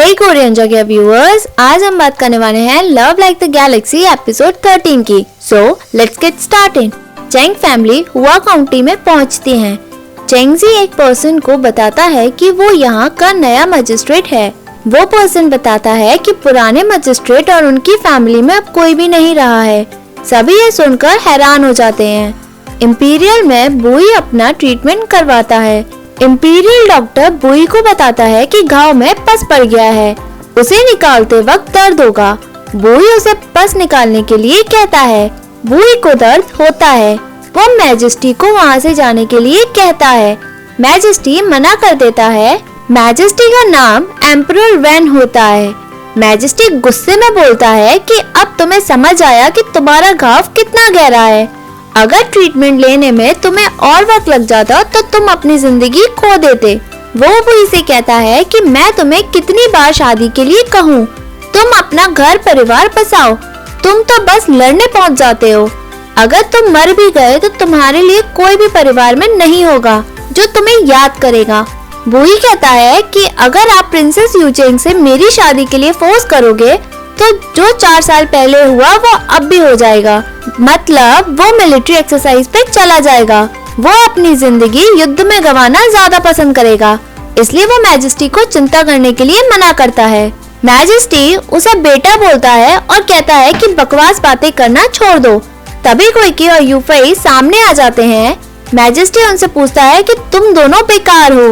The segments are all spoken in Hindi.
हे कोरियन जगह व्यूअर्स, आज हम बात करने वाले हैं love like the galaxy episode 13 की। So let's get started. Cheng family हुआ काउंटी में पहुंचती है। चेंगजी एक पर्सन को बताता है कि वो यहाँ का नया मजिस्ट्रेट है। वो पर्सन बताता है कि पुराने मजिस्ट्रेट और उनकी फैमिली में अब कोई भी नहीं रहा है। सभी ये सुनकर हैरान हो जाते हैं। इंपीरियल में बुई अपना ट्रीटमेंट करवाता है। इंपीरियल डॉक्टर बुई को बताता है कि घाव में पस पड़ गया है, उसे निकालते वक्त दर्द होगा। बुई उसे पस निकालने के लिए कहता है। बुई को दर्द होता है। वो मैजेस्टी को वहाँ से जाने के लिए कहता है। मैजेस्टी मना कर देता है। मैजेस्टी का नाम एम्परर वैन होता है। मैजेस्टी गुस्से में बोलता है कि अब तुम्हें समझ आया कि तुम्हारा घाव कितना गहरा है। अगर ट्रीटमेंट लेने में तुम्हें और वक्त लग जाता तो तुम अपनी जिंदगी खो देते। वो बुई से कहता है कि मैं तुम्हें कितनी बार शादी के लिए कहूँ, तुम अपना घर परिवार बसाओ, तुम तो बस लड़ने पहुँच जाते हो। अगर तुम मर भी गए तो तुम्हारे लिए कोई भी परिवार में नहीं होगा जो तुम्हें याद करेगा। बुई कहता है कि अगर आप प्रिंसेस यूचेंग से मेरी शादी के लिए फोर्स करोगे तो जो 4 साल पहले हुआ वो अब भी हो जाएगा। मतलब वो मिलिट्री एक्सरसाइज पे चला जाएगा। वो अपनी जिंदगी युद्ध में गंवाना ज्यादा पसंद करेगा, इसलिए वो मैजेस्टी को चिंता करने के लिए मना करता है। मैजेस्टी उसे बेटा बोलता है और कहता है कि बकवास बातें करना छोड़ दो। तभी क्विकी और यूफई सामने आ जाते हैं। मैजेस्टी उनसे पूछता है कि तुम दोनों बेकार हो।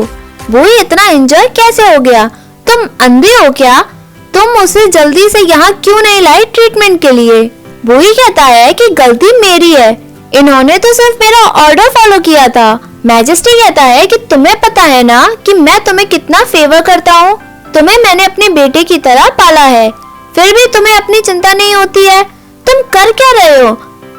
वो इतना इंजर कैसे हो गया? तुम अंधे हो क्या? तुम उसे जल्दी से यहाँ क्यों नहीं लाई ट्रीटमेंट के लिए? बुई कहता है कि गलती मेरी है, इन्होंने तो सिर्फ मेरा ऑर्डर फॉलो किया था। मैजेस्टी कहता है कि तुम्हें पता है ना कि मैं तुम्हें कितना फेवर करता हूँ। तुम्हें मैंने अपने बेटे की तरह पाला है, फिर भी तुम्हें अपनी चिंता नहीं होती है। तुम कर क्या रहे हो?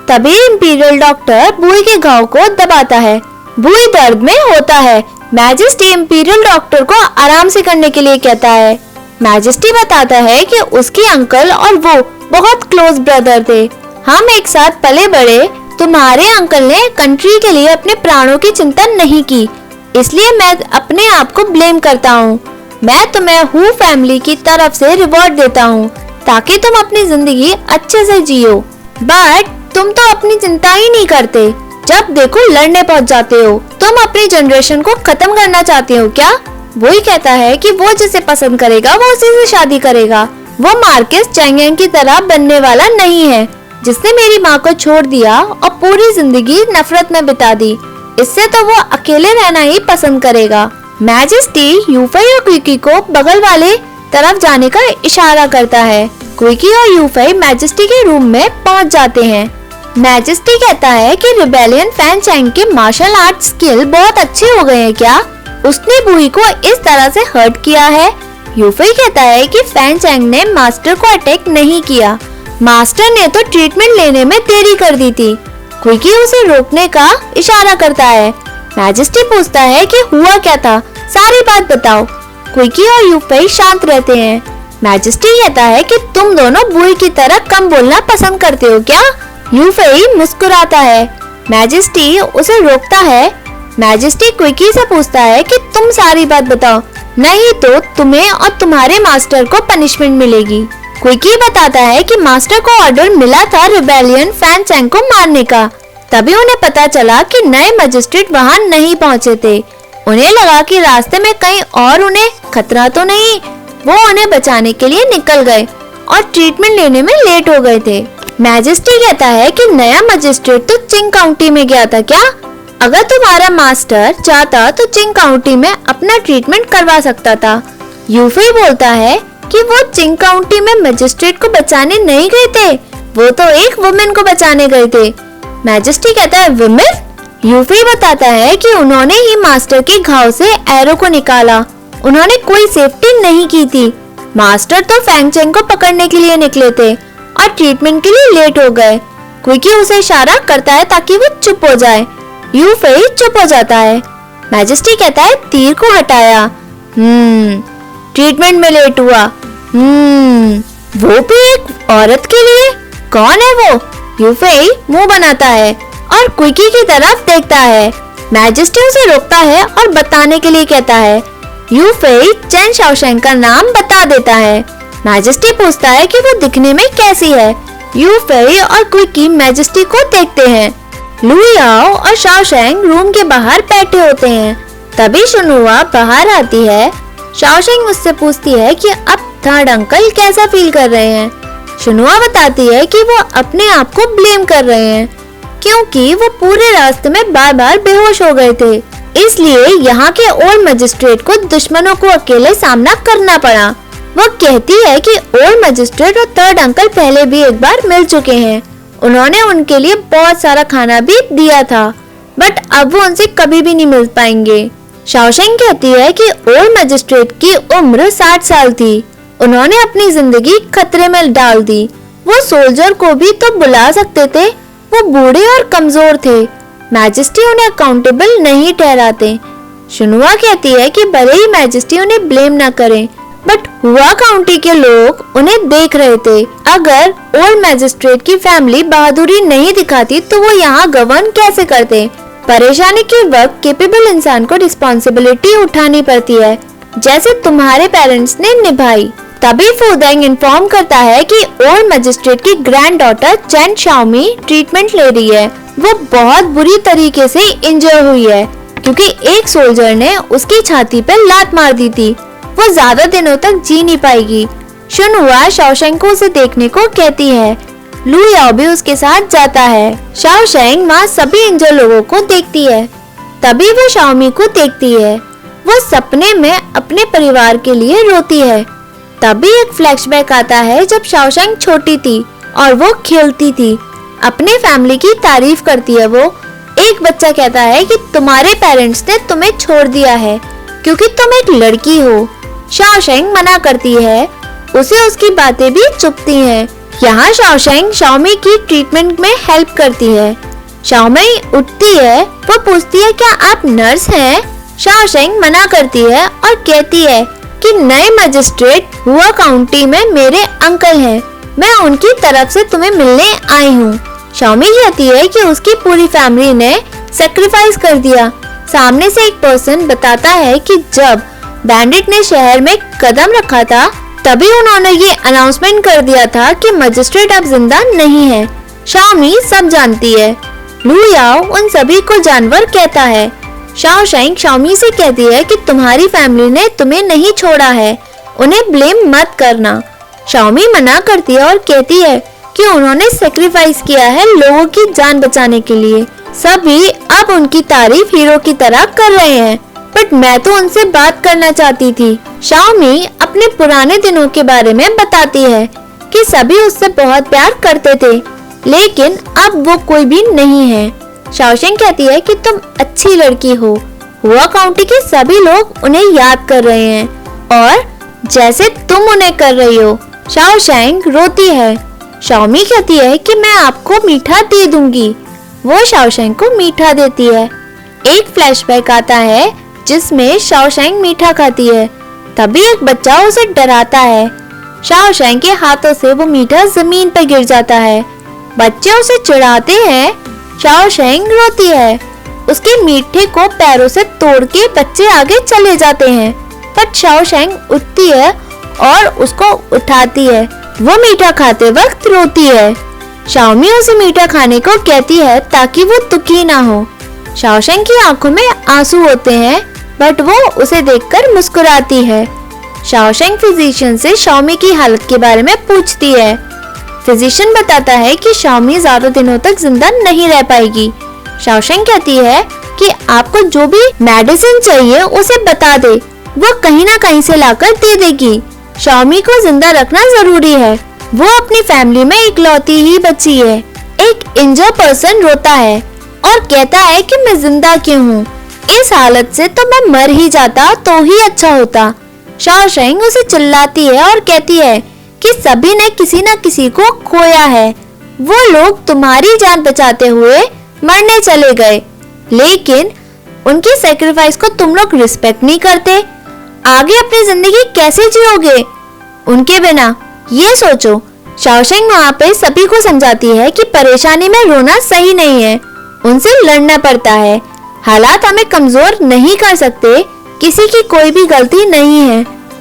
तभी इंपीरियल डॉक्टर बुई के घाव को दबाता है। बुई दर्द में होता है। मैजेस्टी इंपीरियल डॉक्टर को आराम से करने के लिए कहता है। मैजेस्टी बताता है कि उसके अंकल और वो बहुत क्लोज ब्रदर थे। हम एक साथ पले बड़े। तुम्हारे अंकल ने कंट्री के लिए अपने प्राणों की चिंता नहीं की, इसलिए मैं अपने आप को ब्लेम करता हूँ। मैं तुम्हें हु फैमिली की तरफ से रिवॉर्ड देता हूँ ताकि तुम अपनी जिंदगी अच्छे से जियो। बट तुम तो अपनी चिंता ही नहीं करते। जब देखो लड़ने पहुँच जाते हो। तुम अपनी जनरेशन को खत्म करना चाहते हो क्या? वही कहता है कि वो जिसे पसंद करेगा वो उसी से शादी करेगा। वो मार्केस चेंगेंग की तरह बनने वाला नहीं है, जिसने मेरी माँ को छोड़ दिया और पूरी जिंदगी नफरत में बिता दी। इससे तो वो अकेले रहना ही पसंद करेगा। मैजेस्टी यूफई और क्विकी को बगल वाले तरफ जाने का इशारा करता है। क्विकी और यूफई मैजेस्टी के रूम में पहुँच जाते हैं। मैजेस्टी कहता है कि रिबेलियन फैन चैंग के मार्शल आर्ट स्किल बहुत अच्छे हो गए हैं क्या? उसने बुई को इस तरह से हर्ट किया है। यूफई कहता है कि फैन चैंग ने मास्टर को अटैक नहीं किया, मास्टर ने तो ट्रीटमेंट लेने में देरी कर दी थी। क्विकी उसे रोकने का इशारा करता है। मैजेस्टी पूछता है कि हुआ क्या था, सारी बात बताओ। क्विकी और यूफई शांत रहते हैं। मैजेस्टी कहता है कि तुम दोनों बुई की तरह कम बोलना पसंद करते हो क्या? यूफई मुस्कुराता है। मैजेस्टी उसे रोकता है। मैजेस्टी क्विकी से पूछता है कि तुम सारी बात बताओ, नहीं तो तुम्हें और तुम्हारे मास्टर को पनिशमेंट मिलेगी। क्विकी बताता है कि मास्टर को ऑर्डर मिला था रिबेलियन फैन चैंग को मारने का। तभी उन्हें पता चला कि नए मजिस्ट्रेट वहां नहीं पहुंचे थे। उन्हें लगा कि रास्ते में कहीं और उन्हें खतरा तो नहीं। वो उन्हें बचाने के लिए निकल गए और ट्रीटमेंट लेने में लेट हो गए थे। मैजेस्टी कहता है कि नया मजिस्ट्रेट तो चिंग काउंटी में गया था क्या? अगर तुम्हारा मास्टर चाहता तो चिंग काउंटी में अपना ट्रीटमेंट करवा सकता था। यूफई बोलता है कि वो चिंग काउंटी में मजिस्ट्रेट को बचाने नहीं गए थे, वो तो एक वुमेन को बचाने गए थे। मैजेस्टी कहता है वुमेन? यूफई बताता है कि उन्होंने ही मास्टर के घाव से एरो को निकाला। उन्होंने कोई सेफ्टी नहीं की थी। मास्टर तो फैंग चेंग को पकड़ने के लिए निकले थे और ट्रीटमेंट के लिए लेट हो गए। क्विकी उसे इशारा करता है ताकि वो चुप हो जाए। यूफई चुप हो जाता है। मैजेस्टी कहता है तीर को हटाया। ट्रीटमेंट में लेट हुआ। वो भी एक औरत के लिए? कौन है वो? यूफई मुंह बनाता है और क्विकी की तरफ देखता है। मैजेस्टी उसे रोकता है और बताने के लिए कहता है। यू फेई चेन शाओशैंग का नाम बता देता है। मैजेस्टी पूछता है कि वो दिखने में कैसी है। यू फेई और क्विकी मैजेस्टी को देखते हैं। लू याओ और शाओशैंग रूम के बाहर बैठे होते हैं। तभी शुनुआ बाहर आती है। शाओशैंग उससे पूछती है कि अब थर्ड अंकल कैसा फील कर रहे हैं। शुनुआ बताती है कि वो अपने आप को ब्लेम कर रहे हैं क्योंकि वो पूरे रास्ते में बार बार बेहोश हो गए थे, इसलिए यहाँ के ओल्ड मजिस्ट्रेट को दुश्मनों को अकेले सामना करना पड़ा। वो कहती है कि ओल्ड मजिस्ट्रेट और थर्ड अंकल पहले भी एक बार मिल चुके हैं। उन्होंने उनके लिए बहुत सारा खाना भी दिया था, बट अब वो उनसे कभी भी नहीं मिल पाएंगे। शाओशैंग कहती है कि ओल्ड मजिस्ट्रेट की उम्र 60 साल थी। उन्होंने अपनी जिंदगी खतरे में डाल दी। वो सोल्जर को भी तो बुला सकते थे। वो बूढ़े और कमजोर थे। मैजेस्टी उन्हें अकाउंटेबल नहीं ठहराते। शुनुआ कहती है कि भले ही मैजेस्टी उन्हें ब्लेम न करें, बट हुआ काउंटी के लोग उन्हें देख रहे थे। अगर ओल्ड मैजिस्ट्रेट की फैमिली बहादुरी नहीं दिखाती तो वो यहाँ गवर्न कैसे करते। परेशानी के वक्त कैपेबल इंसान को रिस्पॉन्सिबिलिटी उठानी पड़ती है, जैसे तुम्हारे पेरेंट्स ने निभाई। तभी फुदेंग इन्फॉर्म करता है कि ओल्ड मजिस्ट्रेट की grand daughter chain Xiaomi treatment ले रही है। वो बहुत बुरी तरीके से इंजर हुई है क्योंकि एक सोल्जर ने उसकी छाती पर लात मार दी थी। वो ज्यादा दिनों तक जी नहीं पाएगी। शुनुआ शाओशैंग को उसे देखने को कहती है। लू याओ भी उसके साथ जाता है। शाओशैंग वहाँ सभी इंजर लोगों को देखती है। तभी वो शाओमी को देखती है। वो सपने में अपने परिवार के लिए रोती है। तभी एक फ्लैशबैक आता है जब शाओशैंग छोटी थी और वो खेलती थी। अपने फैमिली की तारीफ करती है। वो एक बच्चा कहता है कि तुम्हारे पेरेंट्स ने तुम्हें छोड़ दिया है क्योंकि तुम एक लड़की हो। शाओशैंग मना करती है। उसे उसकी बातें भी चुभती हैं। यहाँ शाओशैंग शाओमी की ट्रीटमेंट में हेल्प करती है। शाओमी उठती है। वो पूछती है क्या आप नर्स हैं? शाओशैंग मना करती है और कहती है कि नए मजिस्ट्रेट हुआ काउंटी में मेरे अंकल हैं। मैं उनकी तरफ से तुम्हें मिलने आई हूँ। शाओमी कहती है कि उसकी पूरी फैमिली ने सैक्रिफाइस कर दिया। सामने से एक पर्सन बताता है कि जब बैंडिट ने शहर में कदम रखा था तभी उन्होंने ये अनाउंसमेंट कर दिया था कि मजिस्ट्रेट अब जिंदा नहीं है। शाओमी सब जानती है। लू याओ उन सभी को जानवर कहता है। शाओशैंग शाओमी से कहती है कि तुम्हारी फैमिली ने तुम्हें नहीं छोड़ा है, उन्हें ब्लेम मत करना। शाओमी मना करती है और कहती है कि उन्होंने सैक्रिफाइस किया है लोगों की जान बचाने के लिए। सभी अब उनकी तारीफ हीरो की तरह कर रहे हैं, बट मैं तो उनसे बात करना चाहती थी। शाओमी अपने पुराने दिनों के बारे में बताती है कि सभी उससे बहुत प्यार करते थे, लेकिन अब वो कोई भी नहीं है। शाओशैंग कहती है कि तुम अच्छी लड़की हो। हुआ काउंटी के सभी लोग उन्हें याद कर रहे हैं और जैसे तुम उन्हें कर रही हो। शाओशैंग रोती है। शाओमी कहती है कि मैं आपको मीठा दे दूंगी। वो शाओशैंग को मीठा देती है। एक फ्लैशबैक आता है जिसमें शाओशैंग मीठा खाती है। तभी एक बच्चा उसे डराता है। शाओशैंग के हाथों से वो मीठा जमीन पर गिर जाता है। बच्चे उसे चिढ़ाते हैं। शाओशैंग रोती है। उसके मीठे को पैरों से तोड़ के बच्चे आगे चले जाते हैं, पर शाओशैंग उठती है और उसको उठाती है। वो मीठा खाते वक्त रोती है। शाओमी उसे मीठा खाने को कहती है ताकि वो दुखी ना हो। शाओशैंग की आंखों में आंसू होते हैं, बट वो उसे देखकर मुस्कुराती है। शाओशैंग फिजिशियन से शाओमी की हालत के बारे में पूछती है। फिजिशियन बताता है कि शाओमी ज्यादा दिनों तक जिंदा नहीं रह पाएगी। शाओशैंग कहती है कि आपको जो भी मेडिसिन चाहिए उसे बता दे, वो कहीं ना कहीं से लाकर दे देगी। शाओमी को जिंदा रखना जरूरी है। वो अपनी फैमिली में इकलौती ही बच्ची है। एक इंजर पर्सन रोता है और कहता है कि मैं जिंदा क्यों हूँ, इस हालत से तो मैं मर ही जाता तो ही अच्छा होता। शाओशैंग उसे चिल्लाती है और कहती है कि सभी ने किसी न किसी को खोया है। वो लोग तुम्हारी जान बचाते हुए मरने चले गए, लेकिन उनकी सैक्रिफाइस को तुम लोग रिस्पेक्ट नहीं करते। आगे अपनी जिंदगी कैसे जियोगे उनके बिना, ये सोचो। शाओशैंग वहाँ पे सभी को समझाती है कि परेशानी में रोना सही नहीं है, उनसे लड़ना पड़ता है। हालात हमें कमजोर नहीं कर सकते, किसी की कोई भी गलती नहीं है।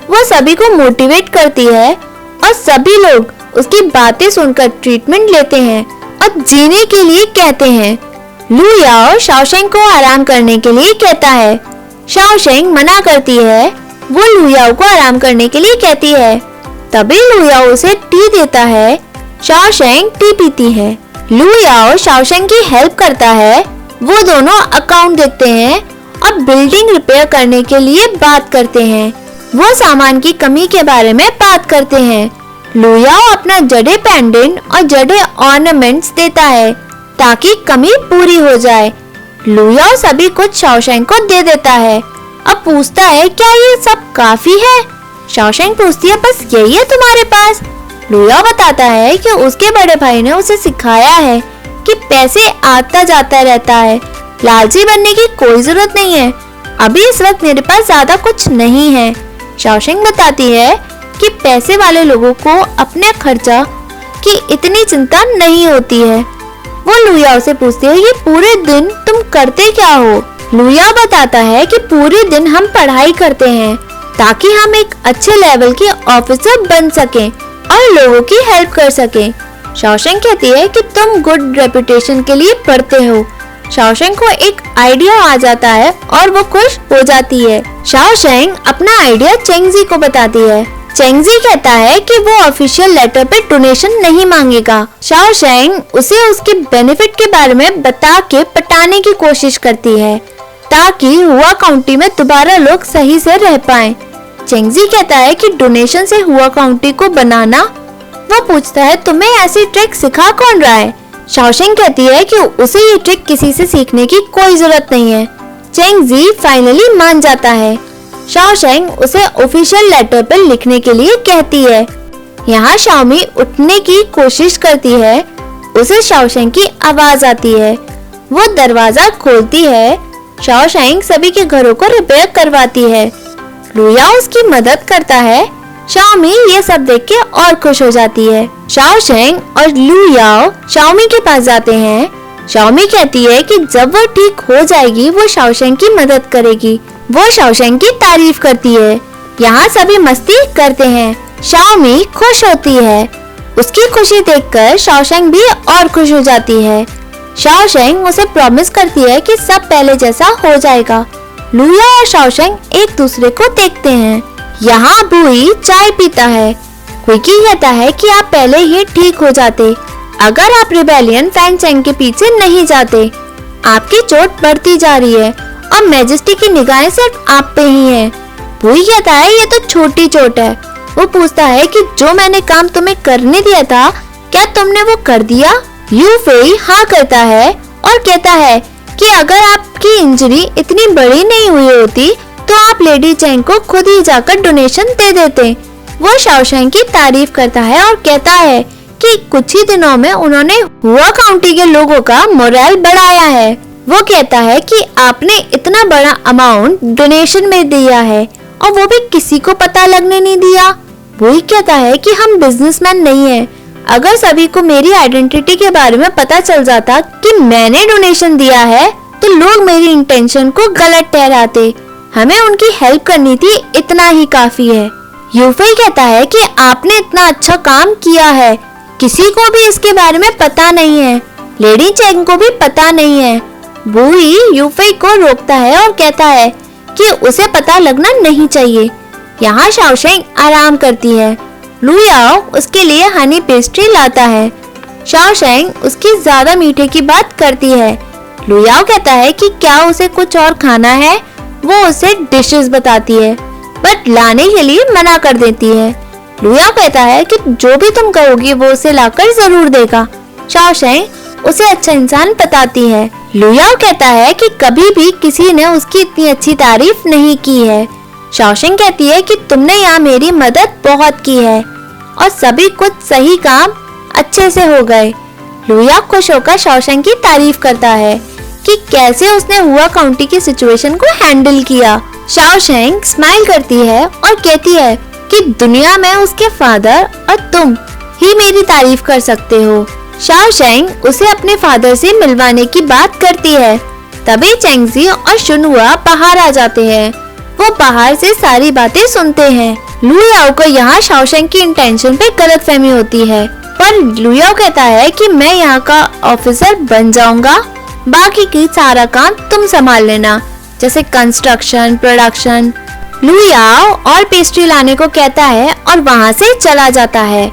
वो सभी को मोटिवेट करती है और सभी लोग उसकी बातें सुनकर ट्रीटमेंट लेते हैं और जीने के लिए कहते हैं। लू याओ शाओशेंग को आराम करने के लिए कहता है। शाओशेंग मना करती है। वो लू याओ को आराम करने के लिए कहती है। तभी लू याओ उसे टी देता है। शाओशेंग टी पीती है। लू याओ शाओशेंग की हेल्प करता है। वो दोनों अकाउंट देखते हैं और बिल्डिंग रिपेयर करने के लिए बात करते हैं। वो सामान की कमी के बारे में बात करते हैं। लू याओ अपना जड़े पेंडेंट और जड़े ऑर्नामेंट्स देता है ताकि कमी पूरी हो जाए। लू याओ सभी कुछ शाओशेंग को दे देता है। अब पूछता है क्या ये सब काफी है? शाओशेंग पूछती है बस यही है तुम्हारे पास? लू याओ बताता है कि उसके बड़े भाई ने उसे सिखाया है कि पैसे आता जाता रहता है, लालची बनने की कोई जरूरत नहीं है। अभी इस वक्त मेरे पास ज्यादा कुछ नहीं है। शाओशेंग बताती है कि पैसे वाले लोगों को अपने खर्चा की इतनी चिंता नहीं होती है। वो लू याओ से पूछती है ये पूरे दिन तुम करते क्या हो? लू याओ बताता है कि पूरे दिन हम पढ़ाई करते हैं ताकि हम एक अच्छे लेवल के ऑफिसर बन सकें और लोगों की हेल्प कर सकें। शाओशेंग कहती है कि तुम गुड रेपुटेशन के लिए पढ़ते हो। शाओशेंग को एक आइडिया आ जाता है और वो खुश हो जाती है। शाओशेंग अपना आइडिया चेंगजी को बताती है। चेंगजी कहता है कि वो ऑफिशियल लेटर पे डोनेशन नहीं मांगेगा। शाओशेंग उसे उसके बेनिफिट के बारे में बता के पटाने की कोशिश करती है ताकि हुआ काउंटी में दोबारा लोग सही से रह पाएं। चेंगजी कहता है कि डोनेशन से हुआ काउंटी को बनाना। वो पूछता है तुम्हें ऐसी ट्रिक सिखा कौन रहा है? शाओशेंग कहती है कि उसे ये ट्रिक किसी से सीखने की कोई जरूरत नहीं है। चेंगजी फाइनली मान जाता है। शाओशेंग उसे ऑफिशियल लेटर पर लिखने के लिए कहती है। यहाँ शाओमी उठने की कोशिश करती है। उसे शाओशेंग की आवाज आती है। वो दरवाजा खोलती है। शाओशेंग सभी के घरों को रिपेयर करवाती है। लू याओ उसकी मदद करता है। शाओमी ये सब देख के और खुश हो जाती है। शाओशेंग और लू याओ शाओमी के पास जाते हैं। शाओमी कहती है कि जब वो ठीक हो जाएगी वो शाओशेंग की मदद करेगी। वो शाओशेंग की तारीफ करती है। यहाँ सभी मस्ती करते हैं। शाओमी खुश होती है। उसकी खुशी देखकर शाओशेंग भी और खुश हो जाती है। शाओशेंग उसे प्रॉमिस करती है कि सब पहले जैसा हो जाएगा। लू याओ और शाओशेंग एक दूसरे को देखते हैं। यहाँ बुई चाय पीता है। क्विकी कहता है कि आप पहले ही ठीक हो जाते अगर आप रिबेलियन फैन चेंग के पीछे नहीं जाते। आपकी चोट बढ़ती जा रही है और मैजेस्टी की निगाहें सिर्फ आप पे ही हैं। बुई कहता है ये तो छोटी चोट है। वो पूछता है कि जो मैंने काम तुम्हें करने दिया था क्या तुमने वो कर दिया? यू फेई हाँ करता है और कहता है कि अगर आपकी इंजरी इतनी बड़ी नहीं हुई होती तो आप लेडी चेंग को खुद ही जाकर डोनेशन दे देते। वो शाओशेंग की तारीफ करता है और कहता है कि कुछ ही दिनों में उन्होंने हुआ काउंटी के लोगों का मोरल बढ़ाया है। वो कहता है कि आपने इतना बड़ा अमाउंट डोनेशन में दिया है और वो भी किसी को पता लगने नहीं दिया। वही कहता है कि हम बिजनेसमैन नहीं है। अगर सभी को मेरी आइडेंटिटी के बारे में पता चल जाता कि मैंने डोनेशन दिया है तो लोग मेरी इंटेंशन को गलत ठहराते। हमें उनकी हेल्प करनी थी, इतना ही काफी है। यूफेई कहता है कि आपने इतना अच्छा काम किया है, किसी को भी इसके बारे में पता नहीं है, लेडी चेंग को भी पता नहीं है। बुई यूफेई को रोकता है और कहता है कि उसे पता लगना नहीं चाहिए। यहाँ शाओशेंग आराम करती है। लू याओ उसके लिए हनी पेस्ट्री लाता है। शाओशेंग उसकी ज्यादा मीठे की बात करती है। लू याओ कहता है कि क्या उसे कुछ और खाना है। वो उसे डिशेस बताती है बट लाने के लिए मना कर देती है। लू याओ कहता है कि जो भी तुम कहोगी वो उसे लाकर जरूर देगा। शाओशेंग उसे अच्छा इंसान बताती है। लू याओ कहता है कि कभी भी किसी ने उसकी इतनी अच्छी तारीफ नहीं की है। शाओशेंग कहती है कि तुमने यहाँ मेरी मदद बहुत की है और सभी कुछ सही काम अच्छे से हो गए। लू याओ खुश होकर शाओशेंग की तारीफ करता है कि कैसे उसने हुआ काउंटी की सिचुएशन को हैंडल किया। शाओशेंग स्माइल करती है और कहती है कि दुनिया में उसके फादर और तुम ही मेरी तारीफ कर सकते हो। शाओशेंग उसे अपने फादर से मिलवाने की बात करती है। तभी चेंगजी और शुनहुआ बाहर आ जाते हैं। वो वो बाहर से सारी बातें सुनते हैं। लू याओ को यहाँ शाओशेंग की इंटेंशन पे गलतफहमी होती है, पर लू याओ कहता है कि मैं यहाँ का ऑफिसर बन जाऊंगा, बाकी की सारा काम तुम संभाल लेना, जैसे कंस्ट्रक्शन, प्रोडक्शन। लू याओ और पेस्ट्री लाने को कहता है और वहाँ से चला जाता है।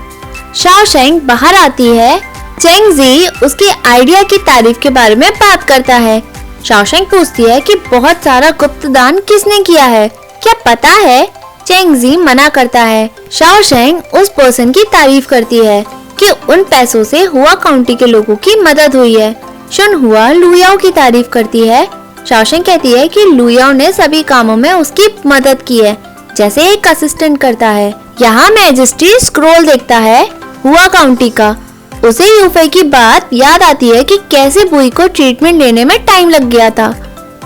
शाओशेंग बाहर आती है। चेंग जी उसकी आइडिया की तारीफ के बारे में बात करता है। शाओशेंग पूछती है कि बहुत सारा गुप्त दान किसने किया है, क्या पता है? चेंग जी मना करता है। शाओशेंग उस पर्सन की तारीफ करती है कि उन पैसों से हुआ काउंटी के लोगों की मदद हुई है। शुनहुआ लू याओ की तारीफ करती है। शाओशेंग कहती है कि लू याओ ने सभी कामों में उसकी मदद की है, जैसे एक असिस्टेंट करता है। यहाँ मैजेस्टी स्क्रॉल देखता है हुआ काउंटी का। उसे यूफे की बात याद आती है कि कैसे बुई को ट्रीटमेंट लेने में टाइम लग गया था।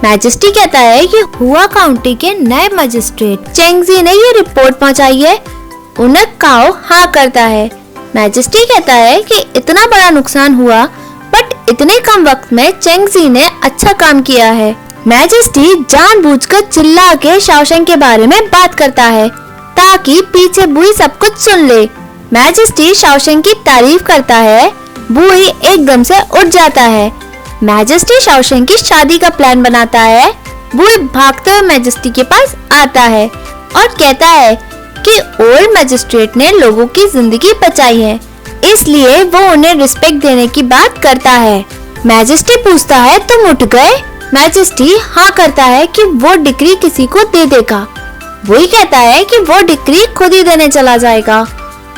मैजेस्टी कहता है कि हुआ काउंटी के नए मजिस्ट्रेट चेंगजी ने ये रिपोर्ट पहुंचाई है। उन्हें काओ हाँ करता है। मैजेस्टी कहता है कि इतना बड़ा नुकसान हुआ, बट इतने कम वक्त में चेंगजी ने अच्छा काम किया है। मैजेस्टी जानबूझकर चिल्ला के शाओशेंग के बारे में बात करता है ताकि पीछे बुई सब कुछ सुन ले। मैजेस्टी शाओशेंग की तारीफ करता है। बुई एकदम से उठ जाता है। मैजेस्टी शाओशेंग की शादी का प्लान बनाता है। बुई भागते हुए मैजेस्टी के पास आता है और कहता है कि ओल्ड मजिस्ट्रेट ने लोगों की जिंदगी बचाई है, इसलिए वो उन्हें रिस्पेक्ट देने की बात करता है। मैजेस्टी पूछता है तुम उठ गए? मैजेस्टी हाँ करता है कि वो डिक्री किसी को दे देगा। बुई कहता है कि वो डिक्री खुद ही देने चला जाएगा।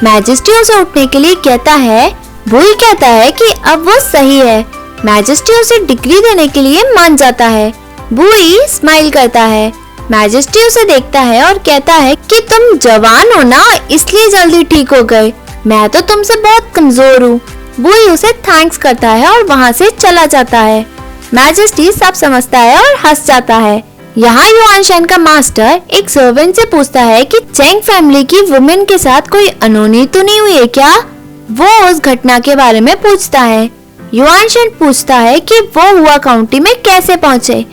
मैजेस्टी उसे उठने के लिए कहता है। बुई कहता है कि अब वो सही है। मैजेस्टी उसे डिक्री देने के लिए मान जाता है। बुई स्माइल करता है। मैजेस्टी उसे देखता है और कहता है कि तुम जवान हो ना, इसलिए जल्दी ठीक हो गए, मैं तो तुमसे बहुत कमजोर हूँ। बुई उसे थैंक्स करता है और वहाँ से चला जाता है। मैजेस्टी सब समझता है और हंस जाता है। यहाँ युआनशेन का मास्टर एक सर्वेंट से पूछता है कि चेंग फैमिली की वुमेन के साथ कोई अनहोनी तो नहीं हुई है क्या? वो उस घटना के बारे में पूछता है। युआनशेन पूछता है कि वो हुआ काउंटी में कैसे पहुँचे।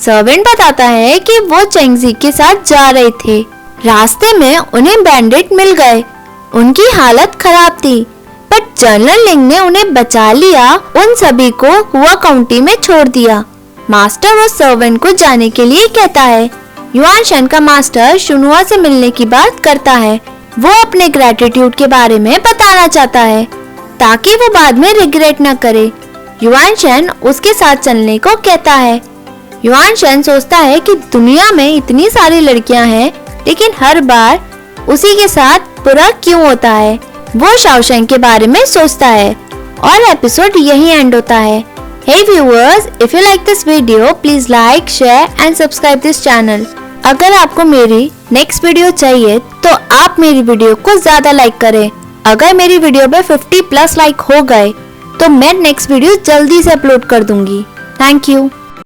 सर्वेंट बताता है कि वो चेंगजी के साथ जा रहे थे। रास्ते में उन्हें बैंडिट मिल गए। उनकी हालत खराब थी, पर जनरल लिंग ने उन्हें बचा लिया। उन सभी को हुआ काउंटी में छोड़ दिया। मास्टर उस सर्वेंट को जाने के लिए कहता है। युआनशेन का मास्टर शुनहुआ से मिलने की बात करता है। वो अपने ग्रेटिट्यूड के बारे में बताना चाहता है ताकि वो बाद में रिग्रेट न करे। युआनशेन उसके साथ चलने को कहता है। युआनशेन सोचता है कि दुनिया में इतनी सारी लड़कियां हैं, लेकिन हर बार उसी के साथ बुरा क्यों होता है। वो शाओशेंग के बारे में सोचता है और एपिसोड यही एंड होता है। Hey viewers, if you like this video, please like, share and subscribe this channel. अगर आपको मेरी नेक्स्ट वीडियो चाहिए तो आप मेरी वीडियो को ज्यादा लाइक करें। अगर मेरी वीडियो पे 50+ लाइक हो गए तो मैं नेक्स्ट वीडियो जल्दी से अपलोड कर दूंगी। Thank you.